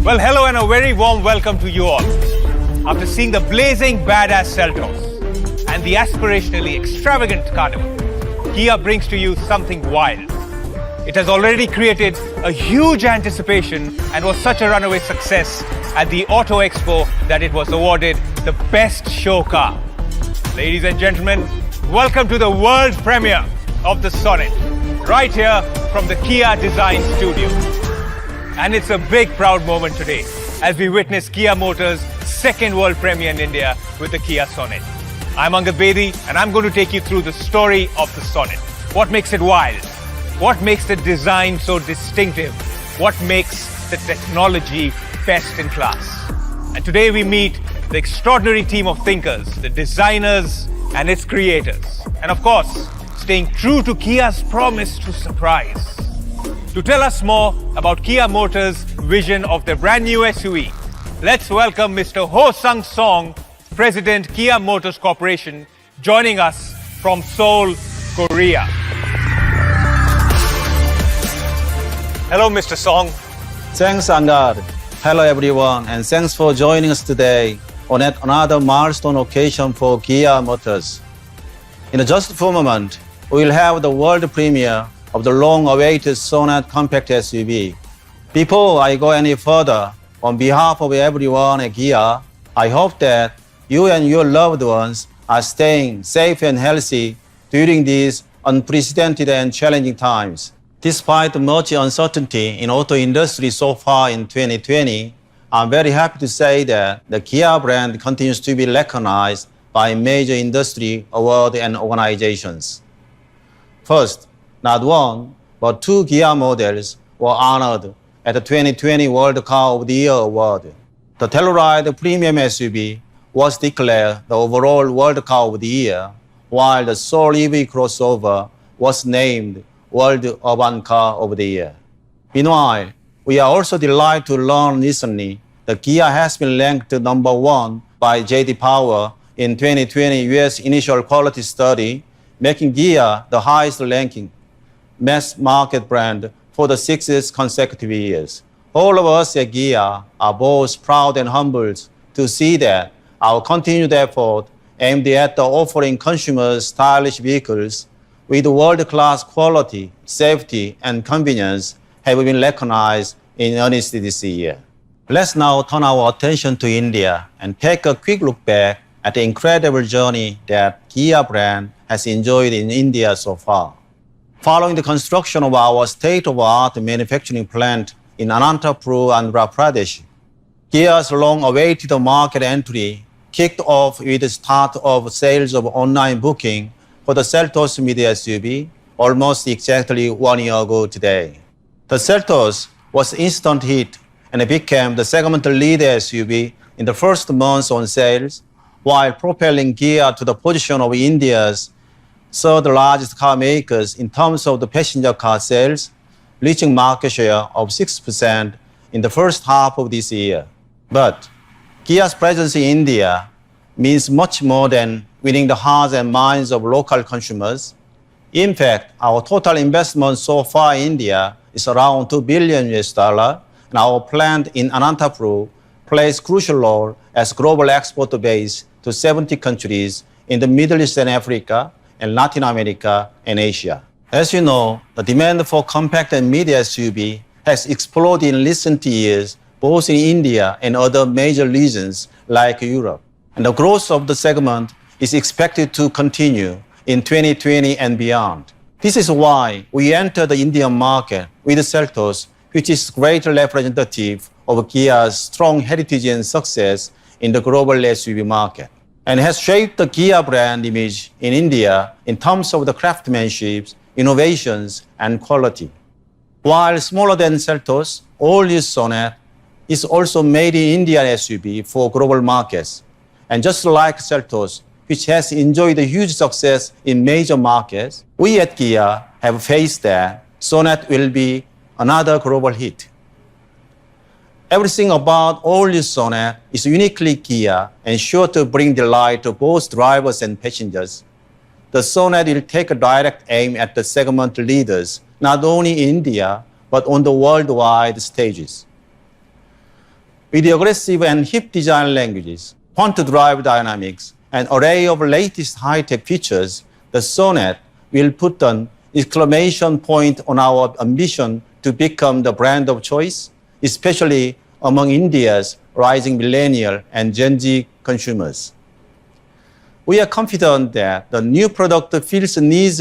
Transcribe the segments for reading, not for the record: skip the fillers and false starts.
Well, hello and a very warm welcome to you all. After seeing the blazing badass Seltos and the aspirationally extravagant Carnival, Kia brings to you something wild. It has already created a huge anticipation and was such a runaway success at the Auto Expo that it was awarded the best show car. Ladies and gentlemen, welcome to the world premiere of the Sonet, right here from the Kia Design Studio. And it's a big proud moment today as we witness Kia Motors' second world premiere in India with the Kia Sonet. I'm Angad Bedi and I'm going to take you through the story of the Sonet. What makes it wild? What makes the design so distinctive? What makes the technology best in class? And today we meet the extraordinary team of thinkers, the designers and its creators. And of course, staying true to Kia's promise to surprise. To tell us more about Kia Motors' vision of their brand new SUV, let's welcome Mr. Ho Sang Song, President Kia Motors Corporation, joining us from Seoul, Korea. Hello, Mr. Song. Thanks, Angad. Hello, everyone, and thanks for joining us today on yet another milestone occasion for Kia Motors. In just a few moments, we will have the world premiere of the long-awaited Sonet compact SUV. Before I go any further, on behalf of everyone at Kia, I hope that you and your loved ones are staying safe and healthy during these unprecedented and challenging times. Despite much uncertainty in auto industry so far in 2020, I'm very happy to say that the Kia brand continues to be recognized by major industry award and organizations. First, not one, but two Kia models were honored at the 2020 World Car of the Year Award. The Telluride Premium SUV was declared the overall World Car of the Year, while the Soul EV crossover was named World Urban Car of the Year. Meanwhile, we are also delighted to learn recently that Kia has been ranked number one by J.D. Power in 2020 U.S. Initial Quality Study, making Kia the highest ranking mass market brand for the sixth consecutive years. All of us at Kia are both proud and humbled to see that our continued effort aimed at offering consumers stylish vehicles with world-class quality, safety, and convenience have been recognized in earnest this year. Let's now turn our attention to India and take a quick look back at the incredible journey that Kia brand has enjoyed in India so far. Following the construction of our state-of-the-art manufacturing plant in Anantapur, Andhra Pradesh, Kia's long-awaited market entry kicked off with the start of sales of online booking for the Seltos mid SUV almost exactly 1 year ago today. The Seltos was an instant hit and became the segment lead SUV in the first months on sales, while propelling Kia to the position of India's third largest car makers in terms of the passenger car sales, reaching market share of 6% in the first half of this year. But Kia's presence in India means much more than winning the hearts and minds of local consumers. In fact, our total investment so far in India is around $2 billion, and our plant in Anantapur plays a crucial role as global export base to 70 countries in the Middle East and Africa, and Latin America and Asia. As you know, the demand for compact and mid SUV has exploded in recent years, both in India and other major regions like Europe. And the growth of the segment is expected to continue in 2020 and beyond. This is why we entered the Indian market with Seltos, which is great representative of Kia's strong heritage and success in the global SUV market, and has shaped the Kia brand image in India in terms of the craftsmanship, innovations, and quality. While smaller than Seltos, all-new Sonet is also made in Indian SUV for global markets. And just like Seltos, which has enjoyed a huge success in major markets, we at Kia have faith that Sonet will be another global hit. Everything about all-new Sonet is uniquely Kia and sure to bring delight to both drivers and passengers. The Sonet will take a direct aim at the segment leaders, not only in India, but on the worldwide stages. With the aggressive and hip design languages, font-drive dynamics, and array of latest high-tech features, the Sonet will put an exclamation point on our ambition to become the brand of choice, especially among India's rising millennial and Gen Z consumers. We are confident that the new product fills needs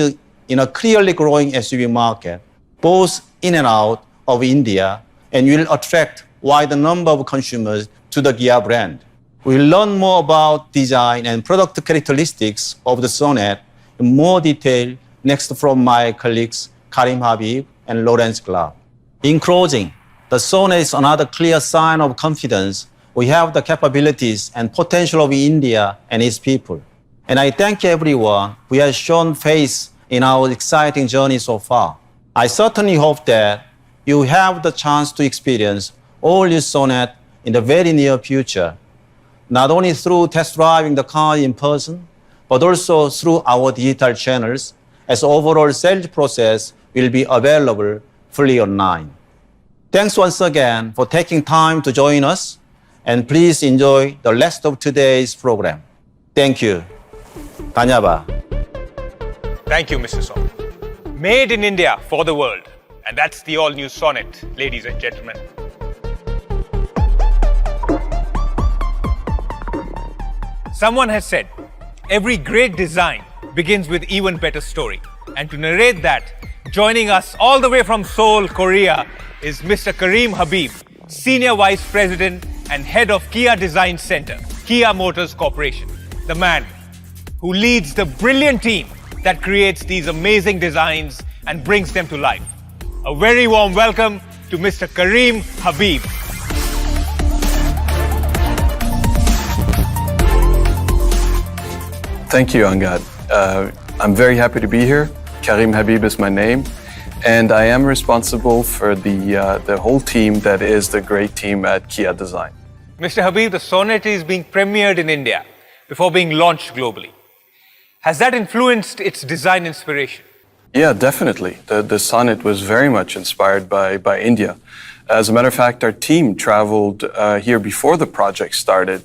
in a clearly growing SUV market, both in and out of India, and will attract wider number of consumers to the Kia brand. We'll learn more about design and product characteristics of the Sonet in more detail next from my colleagues Karim Habib and Lawrence Clark. In closing, the Sonet is another clear sign of confidence. We have the capabilities and potential of India and its people. And I thank everyone who has shown faith in our exciting journey so far. I certainly hope that you have the chance to experience all new Sonet in the very near future, not only through test driving the car in person, but also through our digital channels, as overall sales process will be available fully online. Thanks once again for taking time to join us, and please enjoy the rest of today's program. Thank you. Dhanyabad. Thank you, Mr. Song. Made in India for the world. And that's the all-new Sonet, ladies and gentlemen. Someone has said, every great design begins with even better story. And to narrate that, joining us all the way from Seoul, Korea, is Mr. Karim Habib, Senior Vice President and Head of Kia Design Center, Kia Motors Corporation, the man who leads the brilliant team that creates these amazing designs and brings them to life. A very warm welcome to Mr. Karim Habib. Thank you, Angad. I'm very happy to be here. Karim Habib is my name, and I am responsible for the whole team that is the great team at Kia Design. Mr. Habib, the Sonet is being premiered in India before being launched globally. Has that influenced its design inspiration? Yeah, definitely. The Sonet was very much inspired by India. As a matter of fact, our team traveled here before the project started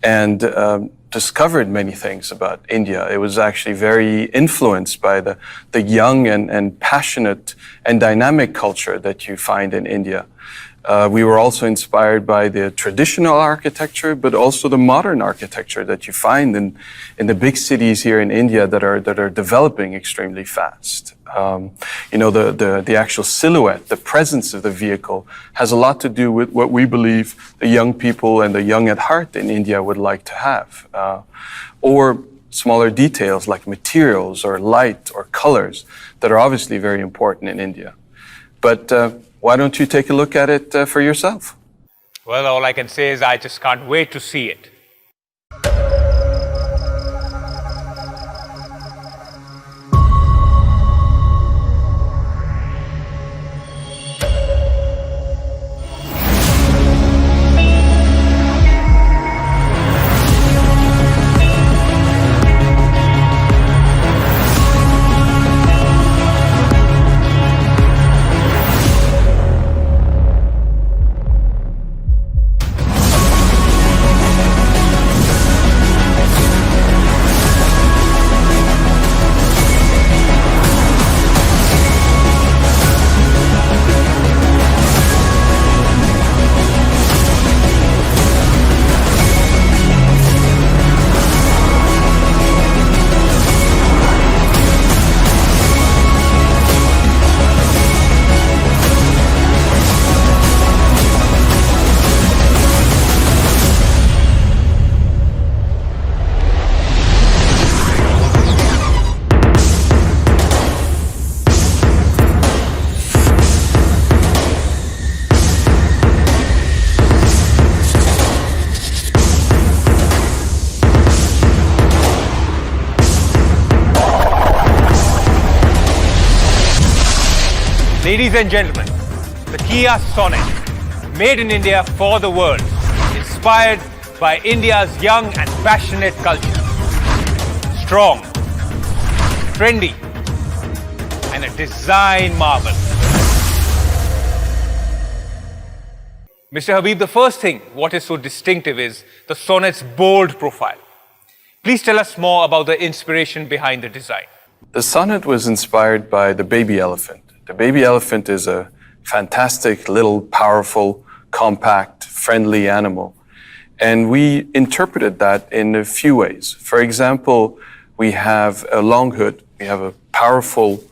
and discovered many things about India. It was actually very influenced by the young and passionate and dynamic culture that you find in India. We were also inspired by the traditional architecture, but also the modern architecture that you find in the big cities here in India that are developing extremely fast. The actual silhouette, the presence of the vehicle has a lot to do with what we believe the young people and the young at heart in India would like to have. Or smaller details like materials or light or colors that are obviously very important in India. But why don't you take a look at it for yourself? Well, all I can say is I just can't wait to see it. Ladies and gentlemen, the Kia Sonet, made in India for the world, inspired by India's young and passionate culture. Strong, trendy, and a design marvel. Mr. Habib, the first thing, what is so distinctive is the Sonet's bold profile. Please tell us more about the inspiration behind the design. The Sonet was inspired by the baby elephant. The baby elephant is a fantastic, little, powerful, compact, friendly animal. And we interpreted that in a few ways. For example, we have a long hood, we have a powerful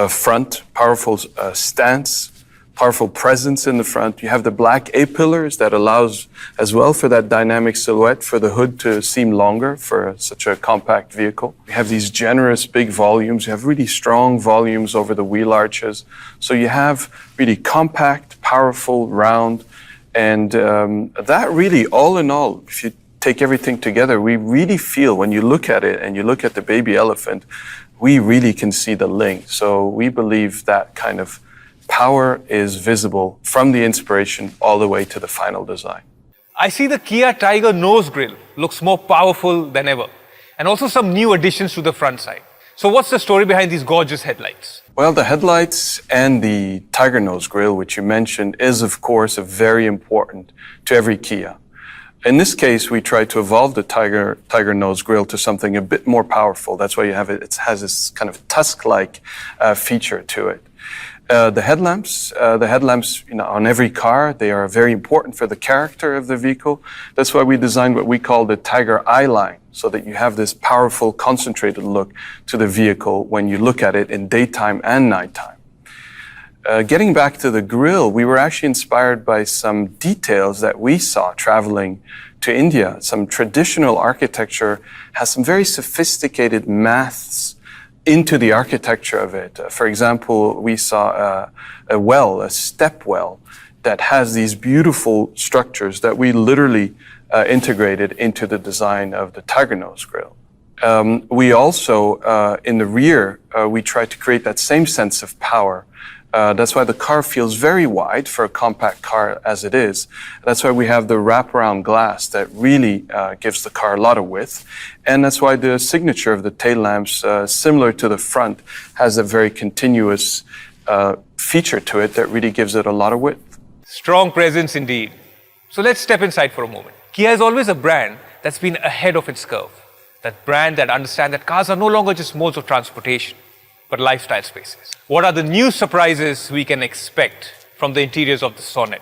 front, powerful stance, powerful presence in the front. You have the black A-pillars that allows as well for that dynamic silhouette for the hood to seem longer for such a compact vehicle. We have these generous big volumes. You have really strong volumes over the wheel arches. So you have really compact, powerful, round, and that really, all in all, if you take everything together, we really feel when you look at it and you look at the baby elephant, we really can see the link. So we believe that kind of power is visible from the inspiration all the way to the final design. I see the Kia Tiger nose grille looks more powerful than ever, and also some new additions to the front side. So what's the story behind these gorgeous headlights? Well, the headlights and the Tiger nose grille, which you mentioned, is of course very important to every Kia. In this case, we tried to evolve the Tiger nose grille to something a bit more powerful. That's why you have it has this kind of tusk-like feature to it. The headlamps, on every car, they are very important for the character of the vehicle. That's why we designed what we call the Tiger Eye line, so that you have this powerful, concentrated look to the vehicle when you look at it in daytime and nighttime. Getting back to the grille, we were actually inspired by some details that we saw traveling to India. Some traditional architecture has some very sophisticated maths into the architecture of it. For example, we saw a step well, that has these beautiful structures that we literally integrated into the design of the Tiger nose grille. We also, in the rear, we tried to create that same sense of power. That's why the car feels very wide for a compact car as it is. That's why we have the wraparound glass that really gives the car a lot of width. And that's why the signature of the tail lamps, similar to the front, has a very continuous feature to it that really gives it a lot of width. Strong presence indeed. So let's step inside for a moment. Kia is always a brand that's been ahead of its curve. That brand that understands that cars are no longer just modes of transportation, but lifestyle spaces. What are the new surprises we can expect from the interiors of the Sonet?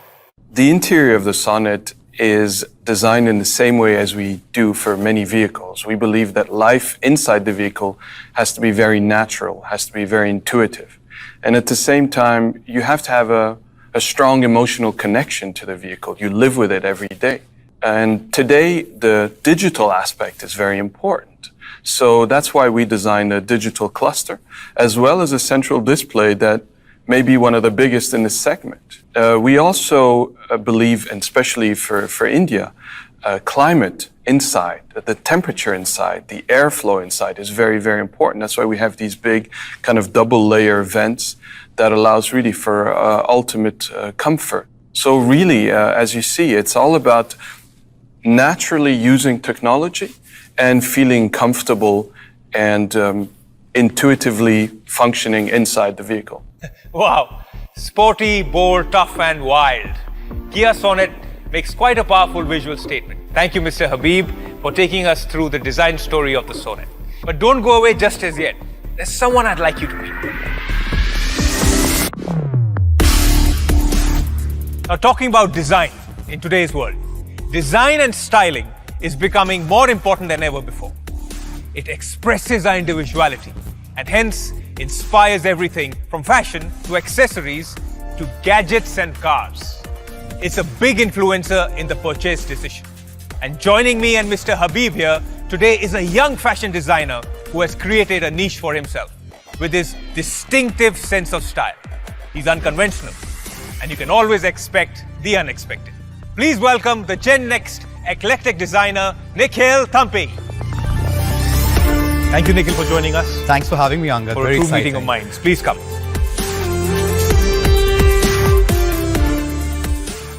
The interior of the Sonet is designed in the same way as we do for many vehicles. We believe that life inside the vehicle has to be very natural, has to be very intuitive. And at the same time, you have to have a strong emotional connection to the vehicle. You live with it every day. And today, the digital aspect is very important. So that's why we designed a digital cluster, as well as a central display that may be one of the biggest in this segment. We also believe, and especially for India, climate inside, the temperature inside, the airflow inside is very, very important. That's why we have these big kind of double layer vents that allows really for ultimate comfort. So really, as you see, it's all about naturally using technology and feeling comfortable and intuitively functioning inside the vehicle. Wow, sporty, bold, tough and wild. Kia Sonet makes quite a powerful visual statement. Thank you, Mr. Habib, for taking us through the design story of the Sonet. But don't go away just as yet. There's someone I'd like you to meet. Now, talking about design in today's world, design and styling is becoming more important than ever before. It expresses our individuality and hence inspires everything from fashion to accessories to gadgets and cars. It's a big influencer in the purchase decision. And joining me and Mr. Habib here today is a young fashion designer who has created a niche for himself with his distinctive sense of style. He's unconventional, and you can always expect the unexpected. Please welcome the Gen Next eclectic designer, Nikhil Thampi. Thank you, Nikhil, for joining us. Thanks for having me, Angad. For Very a true exciting. meeting of minds. Please come.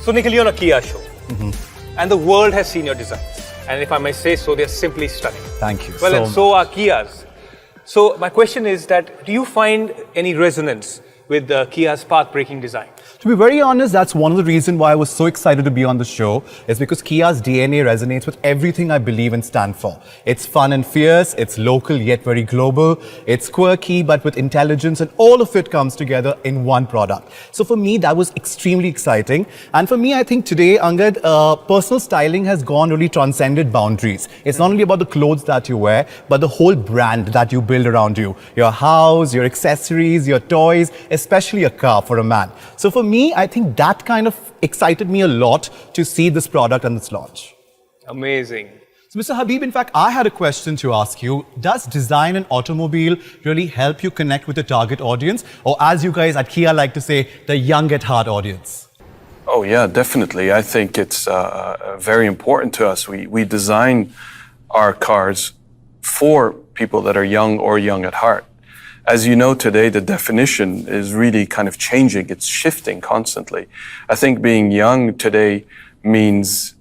So, Nikhil, you're on a Kia show. And the world has seen your designs. And if I may say so, they're simply stunning. Thank you. Well, and so are Kias. So my question is that, do you find any resonance with Kia's path-breaking design? To be very honest, that's one of the reasons why I was so excited to be on the show, is because Kia's DNA resonates with everything I believe and stand for. It's fun and fierce, it's local yet very global, it's quirky but with intelligence, and all of it comes together in one product. So for me, that was extremely exciting. And for me, I think today, Angad, personal styling has gone really transcended boundaries. It's not only about the clothes that you wear, but the whole brand that you build around you. Your house, your accessories, your toys, especially a car for a man. So for me, I think that kind of excited me a lot to see this product and its launch. Amazing. So Mr. Habib, in fact, I had a question to ask you. Does design an automobile really help you connect with the target audience? Or as you guys at Kia like to say, the young at heart audience? Oh yeah, definitely. I think it's very important to us. We design our cars for people that are young or young at heart. As you know, today, the definition is really kind of changing. It's shifting constantly. I think being young today means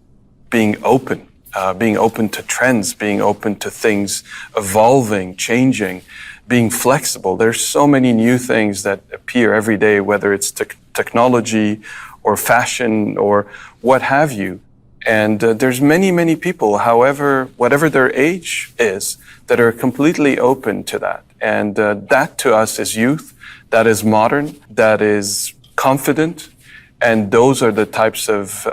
being open to trends, being open to things evolving, changing, being flexible. There's so many new things that appear every day, whether it's technology or fashion or what have you. And there's many people, whatever their age is, that are completely open to that. And that to us is youth, that is modern, that is confident. And those are the types of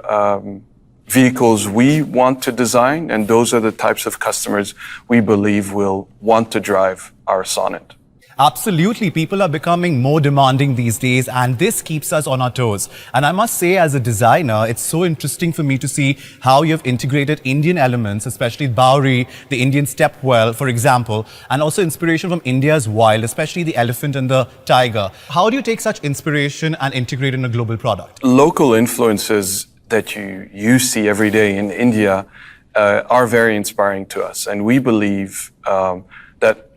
vehicles we want to design. And those are the types of customers we believe will want to drive our Sonet. Absolutely. People are becoming more demanding these days, and this keeps us on our toes. And I must say, as a designer, it's so interesting for me to see how you've integrated Indian elements, especially Bowery, the Indian stepwell, for example, and also inspiration from India's wild, especially the elephant and the tiger. How do you take such inspiration and integrate it in a global product? Local influences that you see every day in India are very inspiring to us. And we believe that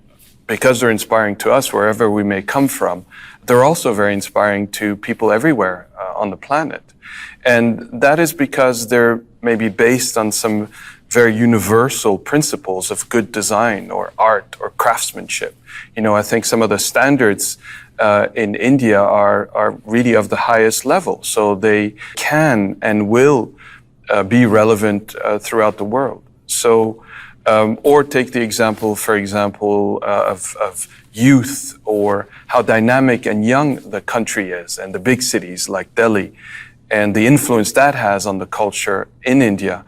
because they're inspiring to us wherever we may come from, they're also very inspiring to people everywhere on the planet. And that is because they're maybe based on some very universal principles of good design or art or craftsmanship. You know, I think some of the standards in India are really of the highest level. So they can and will be relevant throughout the world. So or take the example, for example, of youth or how dynamic and young the country is and the big cities like Delhi and the influence that has on the culture in India.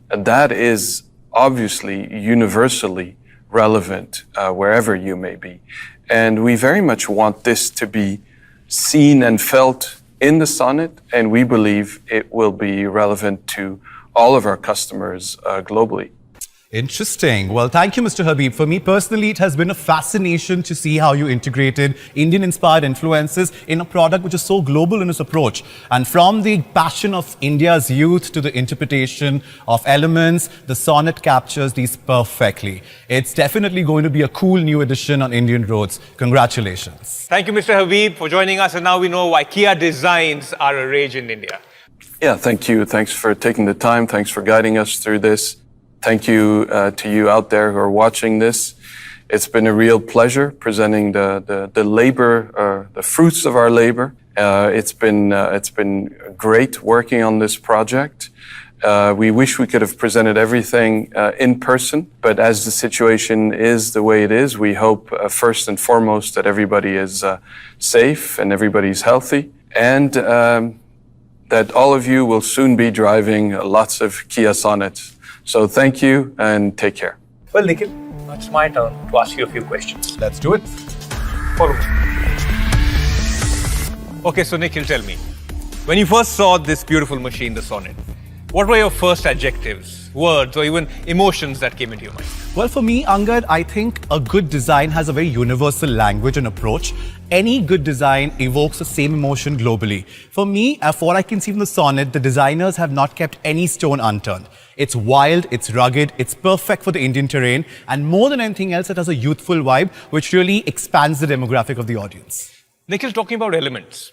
That is obviously universally relevant wherever you may be. And we very much want this to be seen and felt in the Sonet, and we believe it will be relevant to all of our customers globally. Interesting. Well, thank you, Mr. Habib. For me personally, it has been a fascination to see how you integrated Indian-inspired influences in a product which is so global in its approach. And from the passion of India's youth to the interpretation of elements, the Sonet captures these perfectly. It's definitely going to be a cool new addition on Indian roads. Congratulations. Thank you, Mr. Habib, for joining us. And now we know why Kia designs are a rage in India. Yeah, thank you. Thanks for taking the time. Thanks for guiding us through this. Thank you to you out there who are watching this. It's been a real pleasure presenting the labor, the fruits of our labor. It's been great working on this project. We wish we could have presented everything in person, but as the situation is the way it is, we hope first and foremost that everybody is safe and everybody's healthy, and that all of you will soon be driving lots of Kia Sonets. So thank you and take care. Well, Nikhil, now it's my turn to ask you a few questions. Let's do it. Follow me. Okay, so Nikhil, tell me, when you first saw this beautiful machine, the Sonet, what were your first adjectives, words, or even emotions that came into your mind? Well, for me, Angad, I think a good design has a very universal language and approach. Any good design evokes the same emotion globally. For me, for what I can see from the Sonet, the designers have not kept any stone unturned. It's wild, it's rugged, it's perfect for the Indian terrain, and more than anything else, it has a youthful vibe, which really expands the demographic of the audience. Nikhil, talking about elements,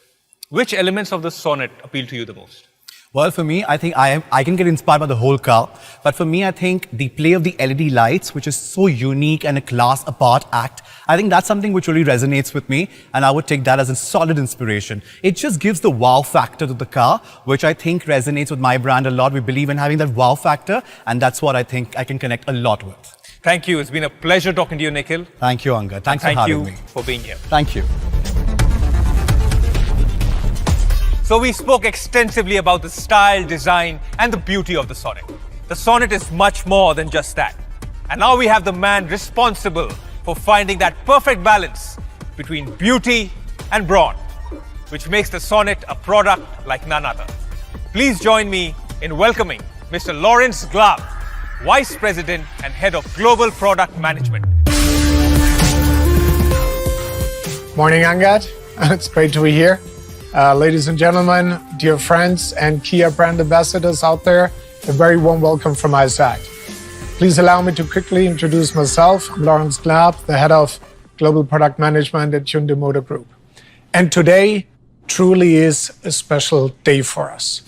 which elements of the Sonet appeal to you the most? Well, for me, I think I can get inspired by the whole car. But for me, I think the play of the LED lights, which is so unique and a class apart act, I think that's something which really resonates with me. And I would take that as a solid inspiration. It just gives the wow factor to the car, which I think resonates with my brand a lot. We believe in having that wow factor. And that's what I think I can connect a lot with. Thank you. It's been a pleasure talking to you, Nikhil. Thank you, Angad. Thanks for having me. Thank you for being here. Thank you. So we spoke extensively about the style, design, and the beauty of the Sonet. The Sonet is much more than just that. And now we have the man responsible for finding that perfect balance between beauty and brawn, which makes the Sonet a product like none other. Please join me in welcoming Mr. Lawrence Glab, Vice President and Head of Global Product Management. Morning, Angad. It's great to be here. Ladies and gentlemen, dear friends and Kia brand ambassadors out there, a very warm welcome from my side. Please allow me to quickly introduce myself. I'm Lawrence Glab, the Head of Global Product Management at Hyundai Motor Group. And today truly is a special day for us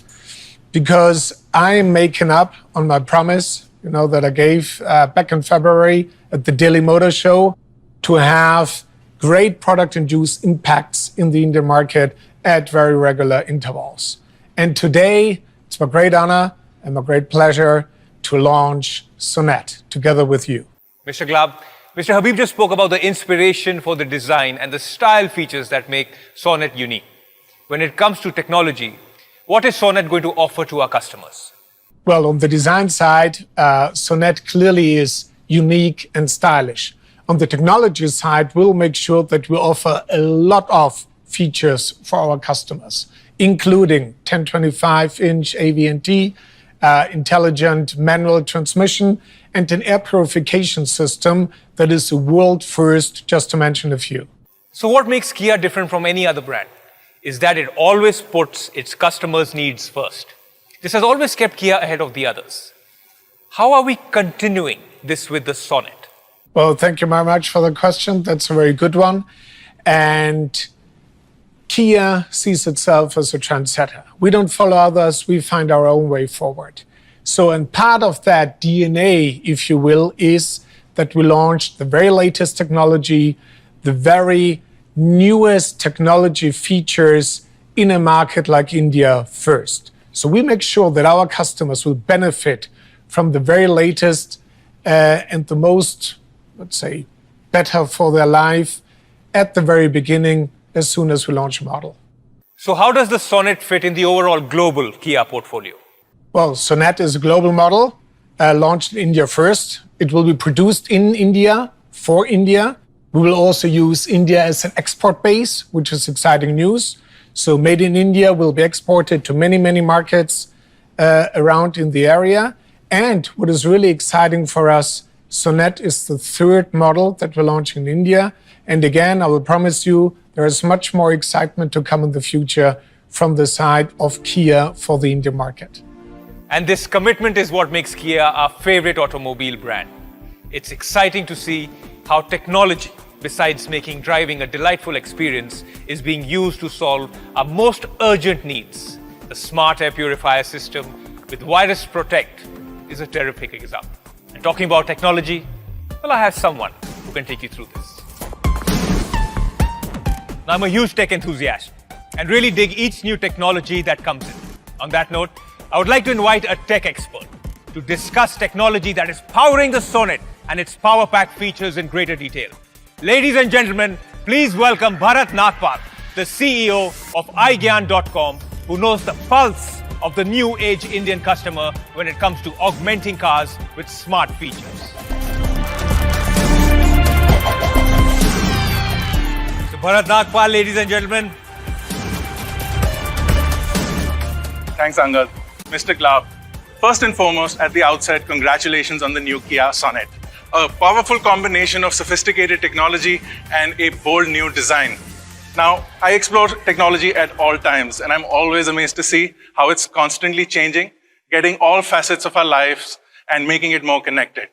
because I am making up on my promise, that I gave back in February at the Delhi Motor Show to have great product-induced impacts in the Indian market at very regular intervals. And today, it's my great honor and my great pleasure to launch Sonet together with you. Mr. Glab, Mr. Habib just spoke about the inspiration for the design and the style features that make Sonet unique. When it comes to technology, what is Sonet going to offer to our customers? Well, on the design side, Sonet clearly is unique and stylish. On the technology side, we'll make sure that we offer a lot of features for our customers, including 1025-inch AVNT, intelligent manual transmission, and an air purification system that is a world first, just to mention a few. So what makes Kia different from any other brand is that it always puts its customers' needs first. This has always kept Kia ahead of the others. How are we continuing this with the Sonet? Well, thank you very much for the question. That's a very good one. And Kia sees itself as a trendsetter. We don't follow others, we find our own way forward. So, and part of that DNA, if you will, is that we launched the very latest technology, the very newest technology features in a market like India first. So we make sure that our customers will benefit from the very latest and the most, let's say, better for their life at the very beginning as soon as we launch a model. So how does the Sonet fit in the overall global Kia portfolio? Well, Sonet is a global model, launched in India first. It will be produced in India, for India. We will also use India as an export base, which is exciting news. So made in India will be exported to many, many markets around in the area. And what is really exciting for us, Sonet is the third model that we're launching in India. And again, I will promise you, there is much more excitement to come in the future from the side of Kia for the Indian market. And this commitment is what makes Kia our favorite automobile brand. It's exciting to see how technology, besides making driving a delightful experience, is being used to solve our most urgent needs. The smart air purifier system with Virus Protect is a terrific example. And talking about technology, well, I have someone who can take you through this. Now, I'm a huge tech enthusiast and really dig each new technology that comes in. On that note, I would like to invite a tech expert to discuss technology that is powering the Sonet and its power pack features in greater detail. Ladies and gentlemen, please welcome Bharat Nagpal, the CEO of iGyan.com, who knows the pulse of the new age Indian customer when it comes to augmenting cars with smart features. So Bharat Nagpal, ladies and gentlemen. Thanks, Angad. Mr. Glab, first and foremost, at the outset, congratulations on the new Kia Sonet. A powerful combination of sophisticated technology and a bold new design. Now, I explore technology at all times, and I'm always amazed to see how it's constantly changing, getting all facets of our lives and making it more connected.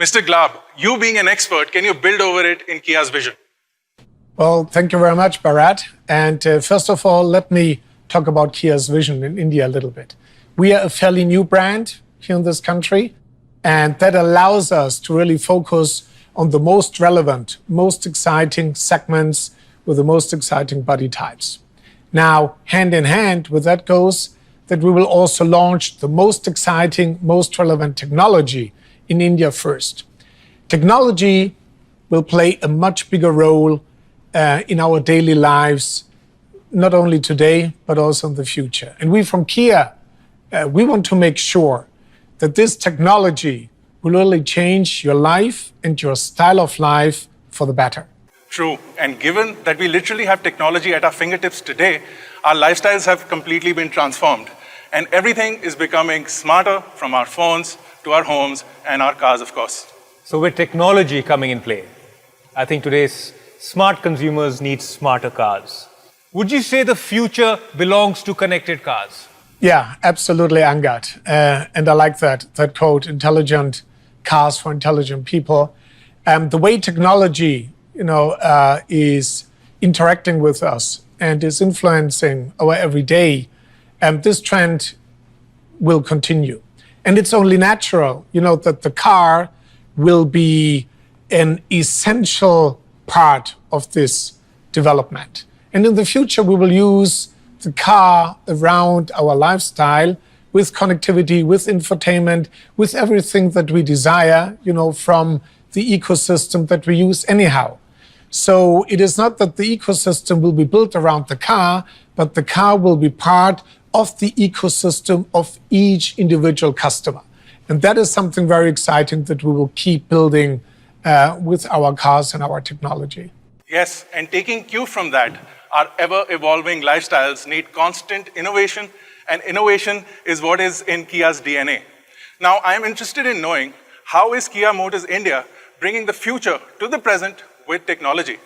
Mr. Glab, you being an expert, can you build over it in Kia's vision? Well, thank you very much, Bharat. And first of all, let me talk about Kia's vision in India a little bit. We are a fairly new brand here in this country, and that allows us to really focus on the most relevant, most exciting segments with the most exciting body types. Now, hand in hand with that goes that we will also launch the most exciting, most relevant technology in India first. Technology will play a much bigger role in our daily lives, not only today, but also in the future. And we from Kia, we want to make sure that this technology will really change your life and your style of life for the better. True. And given that we literally have technology at our fingertips today, our lifestyles have completely been transformed. And everything is becoming smarter, from our phones to our homes and our cars, of course. So with technology coming in play, I think today's smart consumers need smarter cars. Would you say the future belongs to connected cars? Yeah, absolutely, Angad. And I like that quote, intelligent cars for intelligent people. The way technology, is interacting with us and is influencing our everyday, this trend will continue. And it's only natural, that the car will be an essential part of this development. And in the future, we will use the car around our lifestyle with connectivity, with infotainment, with everything that we desire, from the ecosystem that we use anyhow. So it is not that the ecosystem will be built around the car, but the car will be part of the ecosystem of each individual customer. And that is something very exciting that we will keep building with our cars and our technology. Yes, and taking cue from that, our ever-evolving lifestyles need constant innovation, and innovation is what is in Kia's DNA. Now, I am interested in knowing, how is Kia Motors India bringing the future to the present with technology?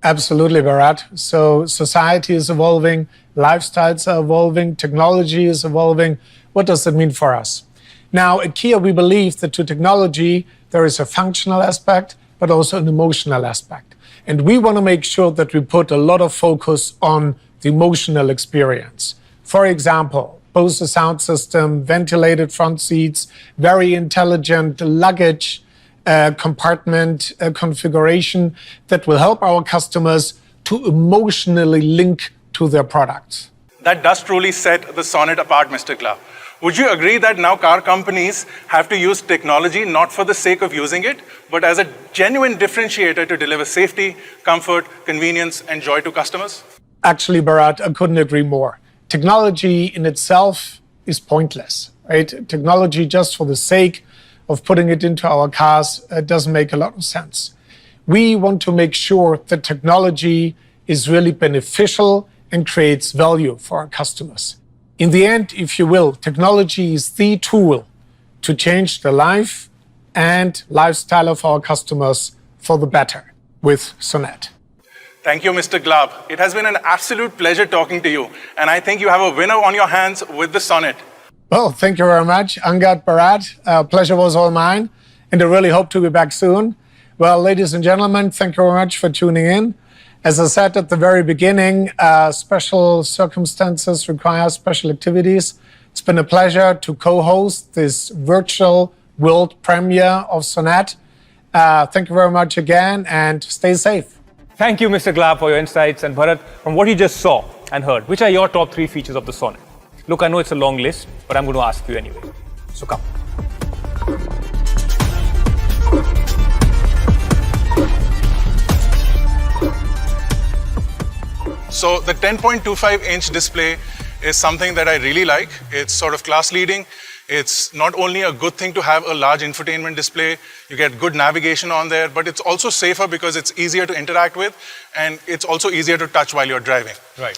Absolutely, Bharat. So society is evolving, lifestyles are evolving, technology is evolving. What does that mean for us? Now, at Kia, we believe that to technology, there is a functional aspect, but also an emotional aspect. And we want to make sure that we put a lot of focus on the emotional experience. For example, Bose sound system, ventilated front seats, very intelligent luggage compartment configuration that will help our customers to emotionally link to their products. That does truly set the Sonet apart, Mr. Clark. Would you agree that now car companies have to use technology not for the sake of using it, but as a genuine differentiator to deliver safety, comfort, convenience, and joy to customers? Actually, Bharat, I couldn't agree more. Technology in itself is pointless, right? Technology just for the sake of putting it into our cars doesn't make a lot of sense. We want to make sure that technology is really beneficial and creates value for our customers. In the end, if you will, technology is the tool to change the life and lifestyle of our customers for the better with Sonet. Thank you, Mr. Glab. It has been an absolute pleasure talking to you, and I think you have a winner on your hands with the Sonet. Well, thank you very much, Angad, Bharat. Pleasure was all mine, and I really hope to be back soon. Well, ladies and gentlemen, thank you very much for tuning in. As I said at the very beginning, special circumstances require special activities. It's been a pleasure to co-host this virtual world premiere of Sonet. Thank you very much again, and stay safe. Thank you, Mr. Glab, for your insights. And Bharat, from what you just saw and heard, which are your top 3 features of the Sonet? Look, I know it's a long list, but I'm going to ask you anyway. So come. So the 10.25-inch display is something that I really like. It's sort of class-leading. It's not only a good thing to have a large infotainment display, you get good navigation on there, but it's also safer because it's easier to interact with, and it's also easier to touch while you're driving. Right.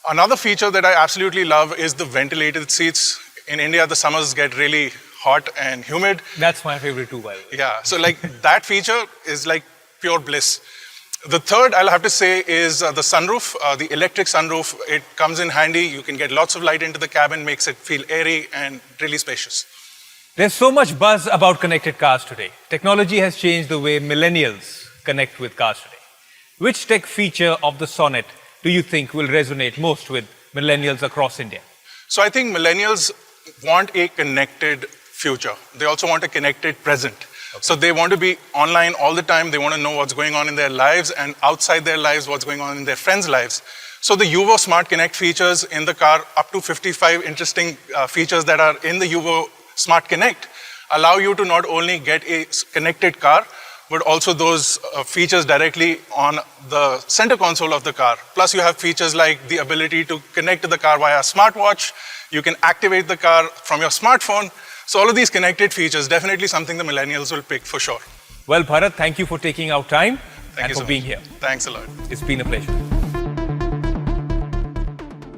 Another feature that I absolutely love is the ventilated seats. In India, the summers get really hot and humid. That's my favorite too, by the way. Yeah, so that feature is like pure bliss. The third, I'll have to say, is the sunroof, the electric sunroof. It comes in handy. You can get lots of light into the cabin, makes it feel airy and really spacious. There's so much buzz about connected cars today. Technology has changed the way millennials connect with cars today. Which tech feature of the Sonet do you think will resonate most with millennials across India? So I think millennials want a connected future. They also want a connected present. So they want to be online all the time. They want to know what's going on in their lives and outside their lives, what's going on in their friends' lives. So the Yuvo Smart Connect features in the car, up to 55 interesting features that are in the Yuvo Smart Connect, allow you to not only get a connected car, but also those features directly on the center console of the car. Plus you have features like the ability to connect to the car via smartwatch. You can activate the car from your smartphone. So all of these connected features, definitely something the millennials will pick for sure. Well, Bharat, thank you for taking out time and for being here. Thanks a lot. It's been a pleasure.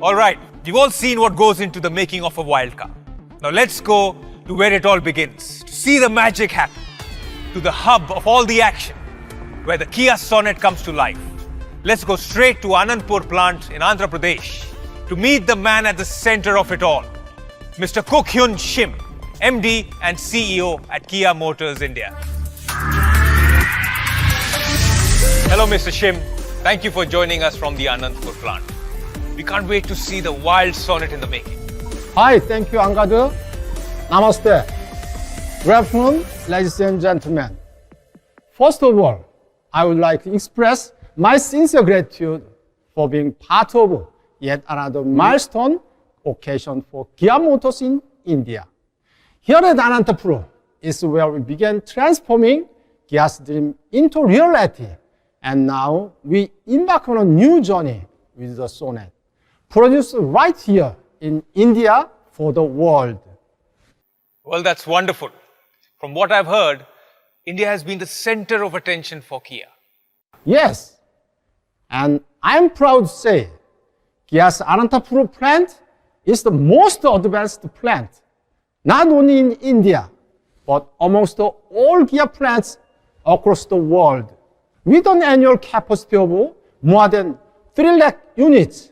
All right, you've all seen what goes into the making of a wild car. Now let's go to where it all begins, to see the magic happen, to the hub of all the action, where the Kia Sonet comes to life. Let's go straight to Anandpur plant in Andhra Pradesh to meet the man at the center of it all, Mr. Kuk-hyun Shim, MD and CEO at Kia Motors India. Hello, Mr. Shim. Thank you for joining us from the Anandpur plant. We can't wait to see the wild Sonet in the making. Hi, thank you, Angad. Namaste. Good afternoon, ladies and gentlemen. First of all, I would like to express my sincere gratitude for being part of yet another milestone occasion for Kia Motors in India. Here at Anantapur is where we began transforming Kia's dream into reality, and now we embark on a new journey with the Sonet, produced right here in India for the world. Well, that's wonderful. From what I've heard, India has been the center of attention for Kia. Yes, and I'm proud to say Kia's Anantapur plant is the most advanced plant, not only in India, but amongst all Kia plants across the world, with an annual capacity of more than 3 lakh units.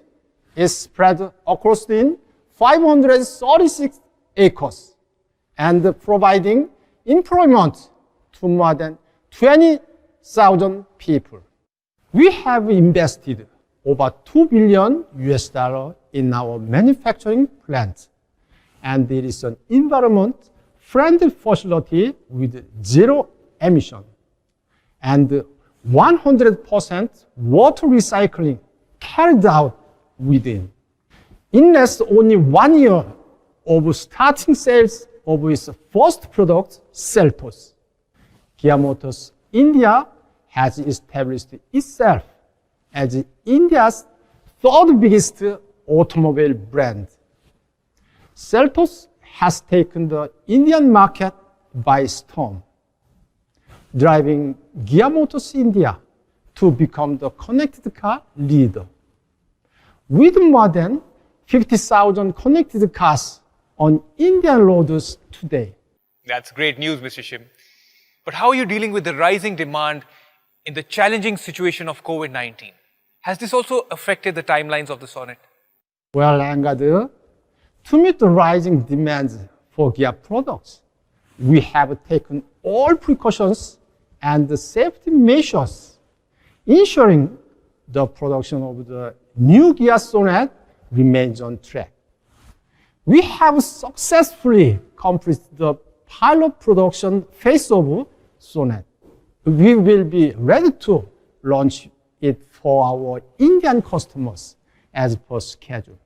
Is spread across 536 acres and providing employment to more than 20,000 people. We have invested over $2 billion in our manufacturing plant, and there is an environment-friendly facility with zero emission and 100% water recycling carried out within. In less only 1 year of starting sales of its first product, Seltos, Kia Motors India has established itself as India's third biggest automobile brand. Seltos has taken the Indian market by storm, driving Kia Motors India to become the connected car leader. With more than 50,000 connected cars on Indian roads today. That's great news, Mr. Shim. But how are you dealing with the rising demand in the challenging situation of COVID-19? Has this also affected the timelines of the Sonet? Well, Angad, to meet the rising demands for Kia products, we have taken all precautions and the safety measures, ensuring the production of the new Kia Sonet remains on track. We have successfully completed the pilot production phase of Sonet. We will be ready to launch it for our Indian customers as per schedule.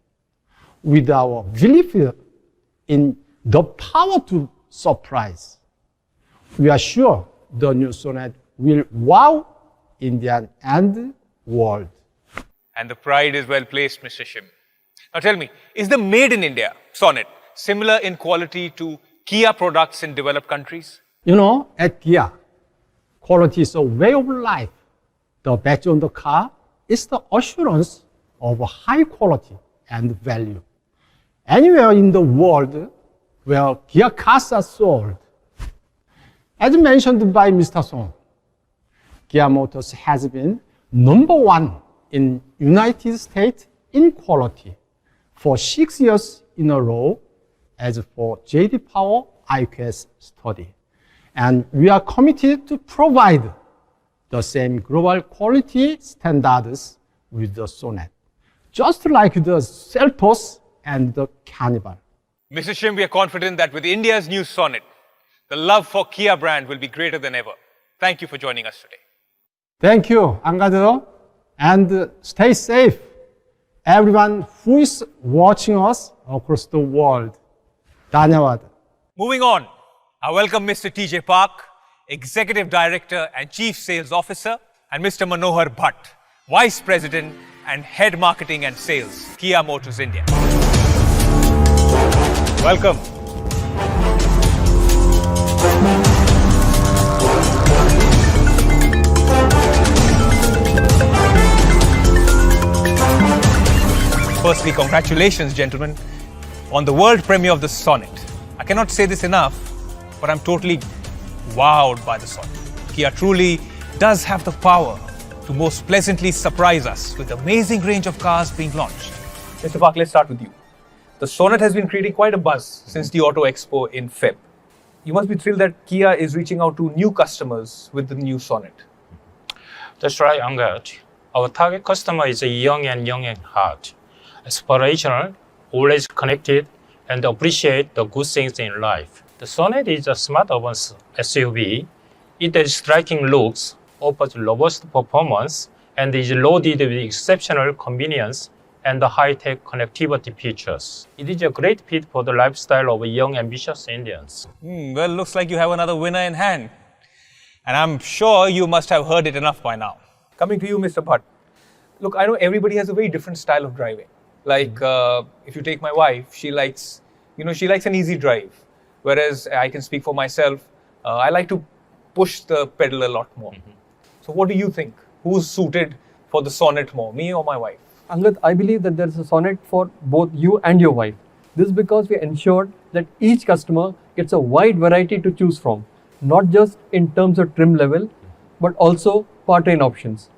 With our belief in the power to surprise, we are sure the new Sonet will wow India and world. And the pride is well placed, Mr. Shim. Now tell me, is the made in India Sonet similar in quality to Kia products in developed countries? You know, at Kia, quality is a way of life. The badge on the car is the assurance of high quality and value. Anywhere in the world where Kia cars are sold. As mentioned by Mr. Song, Kia Motors has been #1 in United States in quality for 6 years in a row as for J.D. Power IQS study. And we are committed to provide the same global quality standards with the Sonet just like the Seltos and the Carnival. Mr. Shim, we are confident that with India's new Sonet, the love for Kia brand will be greater than ever. Thank you for joining us today. Thank you, Angad, and stay safe. Everyone who is watching us across the world. Dhanyawad. Moving on, I welcome Mr. TJ Park, Executive Director and Chief Sales Officer, and Mr. Manohar Bhatt, Vice President and Head Marketing and Sales, Kia Motors India. Welcome. Firstly, congratulations, gentlemen, on the world premiere of the Sonet. I cannot say this enough, but I'm totally wowed by the Sonet. Kia truly does have the power to most pleasantly surprise us with amazing range of cars being launched. Mr. Park, let's start with you. The Sonet has been creating quite a buzz since the Auto Expo in Feb. You must be thrilled that Kia is reaching out to new customers with the new Sonet. That's right, Angad. Our target customer is young and young at heart, aspirational, always connected, and appreciate the good things in life. The Sonet is a smart urban SUV. It has striking looks, offers robust performance, and is loaded with exceptional convenience and the high-tech connectivity features. It is a great fit for the lifestyle of young, ambitious Indians. Well, looks like you have another winner in hand. And I'm sure you must have heard it enough by now. Coming to you, Mr. Bhatt. Look, I know everybody has a very different style of driving. Like, if you take my wife, she likes an easy drive. Whereas I can speak for myself, I like to push the pedal a lot more. So what do you think? Who's suited for the Sonet more, me or my wife? Angad, I believe that there is a Sonet for both you and your wife. This is because we ensured that each customer gets a wide variety to choose from, not just in terms of trim level, but also powertrain options.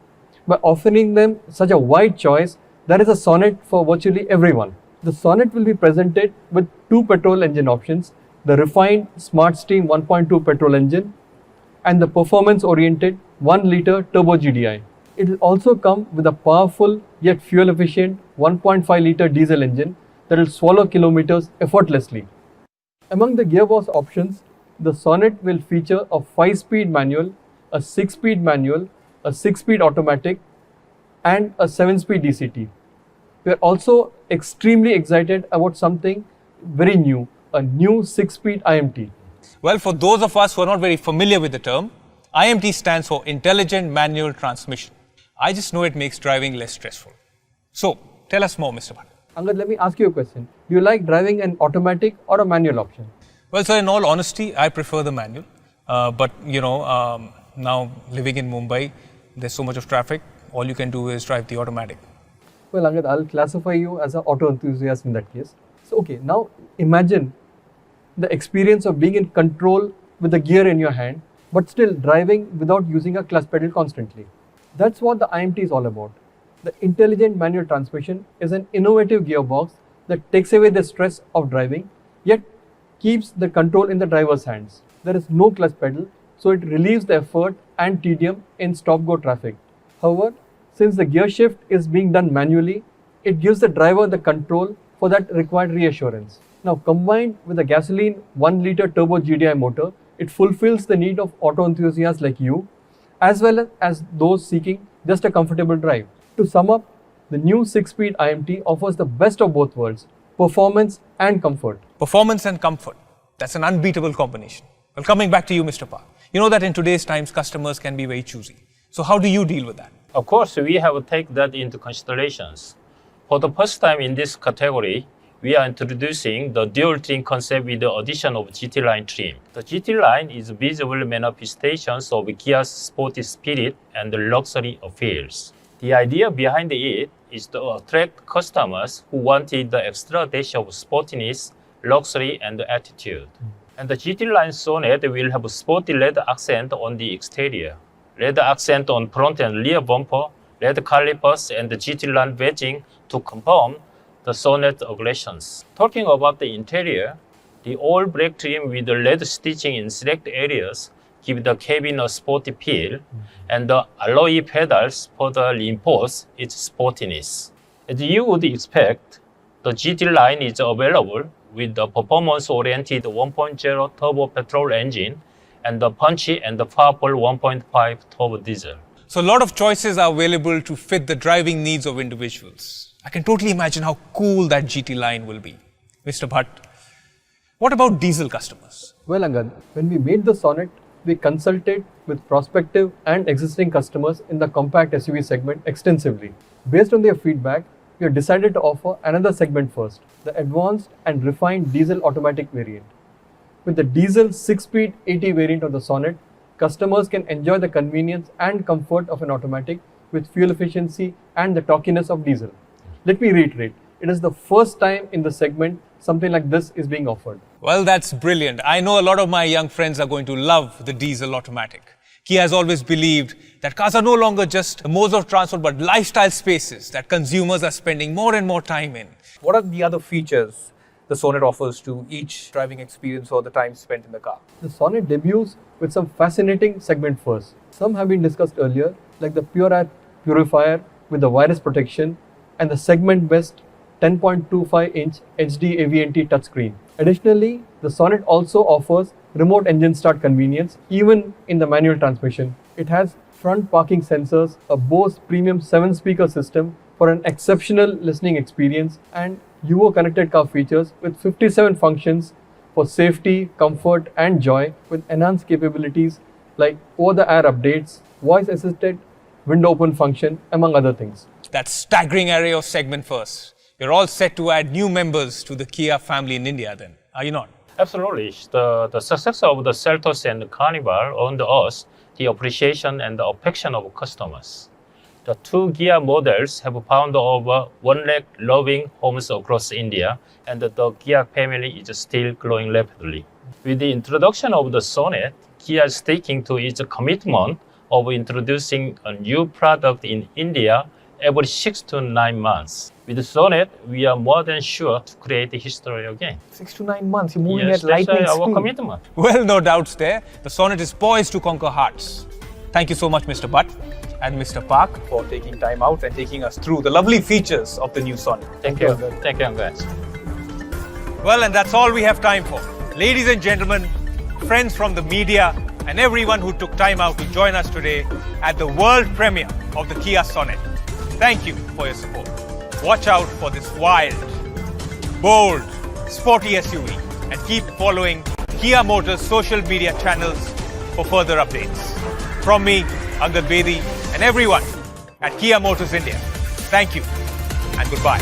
By offering them such a wide choice, there is a Sonet for virtually everyone. The Sonet will be presented with two petrol engine options, the refined Smart Steam 1.2 petrol engine and the performance-oriented 1-liter turbo GDI. It will also come with a powerful yet fuel-efficient 1.5-liter diesel engine that will swallow kilometers effortlessly. Among the gearbox options, the Sonet will feature a 5-speed manual, a 6-speed manual, a 6-speed automatic, and a 7-speed DCT. We are also extremely excited about something very new, a new 6-speed IMT. Well, for those of us who are not very familiar with the term, IMT stands for Intelligent Manual Transmission. I just know it makes driving less stressful. So, tell us more, Mr. Bhatt. Angad, let me ask you a question. Do you like driving an automatic or a manual option? Well, sir, in all honesty, I prefer the manual. But, now living in Mumbai, there's so much of traffic, all you can do is drive the automatic. Well, Angad, I'll classify you as an auto enthusiast in that case. So, okay, now imagine the experience of being in control with the gear in your hand, but still driving without using a clutch pedal constantly. That's what the IMT is all about. The intelligent manual transmission is an innovative gearbox that takes away the stress of driving, yet keeps the control in the driver's hands. There is no clutch pedal, so it relieves the effort and tedium in stop-go traffic. However, since the gear shift is being done manually, it gives the driver the control for that required reassurance. Now, combined with a gasoline 1-liter turbo GDI motor, it fulfills the need of auto enthusiasts like you, as well as those seeking just a comfortable drive. To sum up, the new 6-speed IMT offers the best of both worlds, performance and comfort. Performance and comfort. That's an unbeatable combination. Well, coming back to you, Mr. Park. You know that in today's times, customers can be very choosy. So how do you deal with that? Of course, we have to take that into considerations. For the first time in this category, we are introducing the dual trim concept with the addition of GT line trim. The GT line is visible manifestations of Kia's sporty spirit and luxury appeals. The idea behind it is to attract customers who wanted the extra dash of sportiness, luxury, and attitude. And the GT line Sonet will have a sporty leather accent on the exterior, leather accent on front and rear bumper, leather calipers, and the GT line badging to confirm the Sonet aggressions. Talking about the interior, the all-black trim with the leather stitching in select areas give the cabin a sporty feel, and the alloy pedals further reinforce its sportiness. As you would expect, the GT line is available with the performance-oriented 1.0 turbo petrol engine and the punchy and the powerful 1.5 turbo diesel. So a lot of choices are available to fit the driving needs of individuals. I can totally imagine how cool that GT line will be. Mr. Bhatt, what about diesel customers? Well, Angad, when we made the Sonet, we consulted with prospective and existing customers in the compact SUV segment extensively. Based on their feedback, we have decided to offer another segment first, the advanced and refined diesel automatic variant. With the diesel 6-speed 80 variant of the Sonet, customers can enjoy the convenience and comfort of an automatic with fuel efficiency and the torquiness of diesel. Let me reiterate, it is the first time in the segment something like this is being offered. Well, that's brilliant. I know a lot of my young friends are going to love the diesel automatic. Kia has always believed that cars are no longer just modes of transport, but lifestyle spaces that consumers are spending more and more time in. What are the other features the Sonet offers to each driving experience or the time spent in the car? The Sonet debuts with some fascinating segment first. Some have been discussed earlier, like the Pure Air Purifier with the virus protection and the segment best 10.25-inch HD AVNT touchscreen. Additionally, the Sonet also offers remote engine start convenience even in the manual transmission. It has front parking sensors, a Bose premium 7-speaker system for an exceptional listening experience, and UO connected car features with 57 functions for safety, comfort and joy, with enhanced capabilities like over-the-air updates, voice-assisted window open function, among other things. That staggering array of segment first. You're all set to add new members to the Kia family in India then, are you not? Absolutely. The success of the Seltos and the Carnival earned us the appreciation and the affection of customers. The two Kia models have found over 1 lakh loving homes across India, and the Kia family is still growing rapidly. With the introduction of the Sonet, Kia is sticking to its commitment of introducing a new product in India every 6 to 9 months. With Sonet, we are more than sure to create history again. 6 to 9 months, you're moving Yes, at that's lightning our speed. commitment. Well, no doubts there. The Sonet is poised to conquer hearts. Thank you so much, Mr. Bhatt and Mr. Park, For taking time out and taking us through the lovely features of the new Sonet. Thank you. Thank you, guys. Well, and that's all we have time for. Ladies and gentlemen, friends from the media, and everyone who took time out to join us today at the world premiere of the Kia Sonet. Thank you for your support. Watch out for this wild, bold, sporty SUV and keep following Kia Motors' social media channels for further updates. From me, Angad Bedi, and everyone at Kia Motors India, thank you and goodbye.